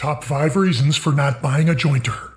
Top 5 reasons for not buying a jointer.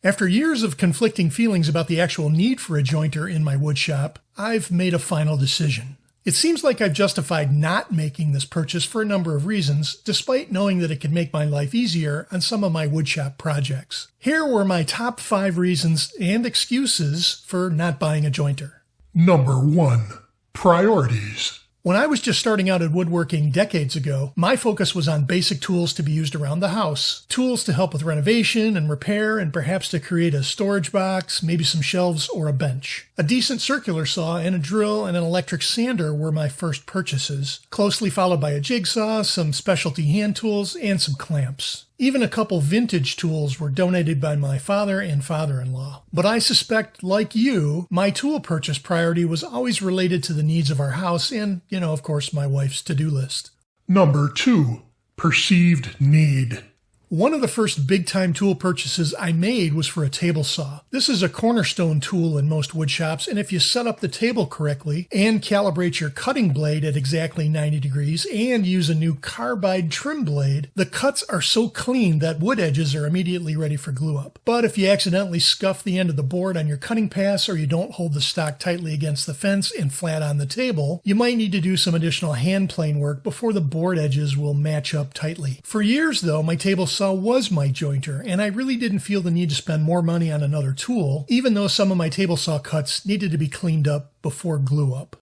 After years of conflicting feelings about the actual need for a jointer in my woodshop, I've made a final decision. It seems like I've justified not making this purchase for a number of reasons, despite knowing that it could make my life easier on some of my woodshop projects. Here were my top 5 reasons and excuses for not buying a jointer. Number 1. Priorities. When I was just starting out in woodworking decades ago, my focus was on basic tools to be used around the house. Tools to help with renovation and repair, and perhaps to create a storage box, maybe some shelves or a bench. A decent circular saw and a drill and an electric sander were my first purchases, closely followed by a jigsaw, some specialty hand tools, and some clamps. Even a couple vintage tools were donated by my father and father-in-law. But I suspect, like you, my tool purchase priority was always related to the needs of our house and, of course, my wife's to-do list. Number 2. Perceived need. One of the first big-time tool purchases I made was for a table saw. This is a cornerstone tool in most wood shops, and if you set up the table correctly and calibrate your cutting blade at exactly 90 degrees and use a new carbide trim blade, the cuts are so clean that wood edges are immediately ready for glue up. But if you accidentally scuff the end of the board on your cutting pass or you don't hold the stock tightly against the fence and flat on the table, you might need to do some additional hand plane work before the board edges will match up tightly. For years, though, my table saw was my jointer, and I really didn't feel the need to spend more money on another tool, even though some of my table saw cuts needed to be cleaned up before glue up.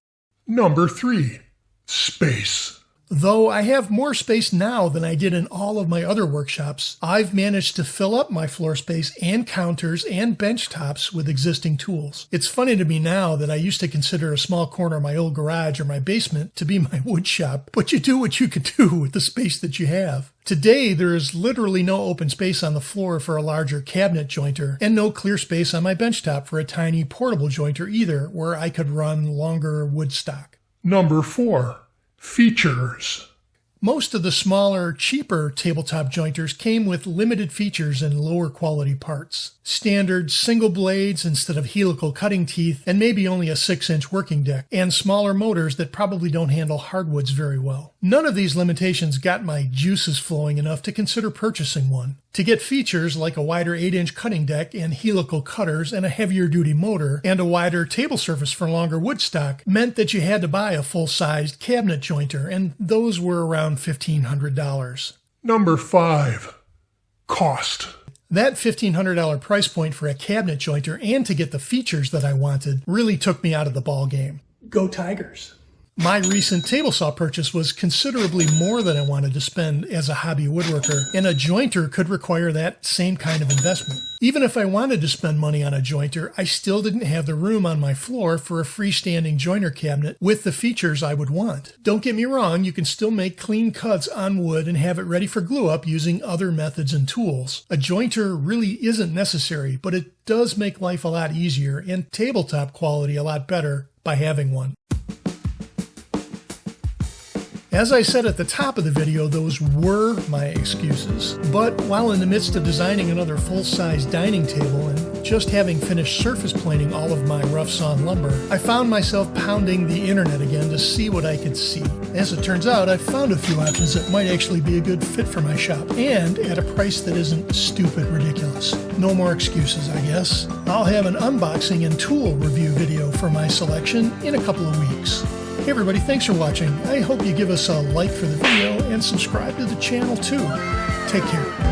Number 3. Space. Though I have more space now than I did in all of my other workshops, I've managed to fill up my floor space and counters and bench tops with existing tools. It's funny to me now that I used to consider a small corner of my old garage or my basement to be my wood shop, but you do what you can do with the space that you have. Today, there is literally no open space on the floor for a larger cabinet jointer, and no clear space on my bench top for a tiny portable jointer either, where I could run longer wood stock. Number 4. Features. Most of the smaller, cheaper tabletop jointers came with limited features and lower quality parts. Standard single blades instead of helical cutting teeth, and maybe only a 6-inch working deck, and smaller motors that probably don't handle hardwoods very well. None of these limitations got my juices flowing enough to consider purchasing one. To get features like a wider 8-inch cutting deck and helical cutters and a heavier duty motor and a wider table surface for longer wood stock meant that you had to buy a full-sized cabinet jointer, and those were around $1,500. Number 5. Cost. That $1,500 price point for a cabinet jointer and to get the features that I wanted really took me out of the ball game. Go Tigers. My recent table saw purchase was considerably more than I wanted to spend as a hobby woodworker, and a jointer could require that same kind of investment. Even if I wanted to spend money on a jointer, I still didn't have the room on my floor for a freestanding jointer cabinet with the features I would want. Don't get me wrong, you can still make clean cuts on wood and have it ready for glue up using other methods and tools. A jointer really isn't necessary, but it does make life a lot easier and tabletop quality a lot better by having one. As I said at the top of the video, those were my excuses. But while in the midst of designing another full-size dining table and just having finished surface planing all of my rough-sawn lumber, I found myself pounding the internet again to see what I could see. As it turns out, I found a few options that might actually be a good fit for my shop, and at a price that isn't stupid ridiculous. No more excuses, I guess. I'll have an unboxing and tool review video for my selection in a couple of weeks. Hey everybody, thanks for watching. I hope you give us a like for the video and subscribe to the channel too. Take care.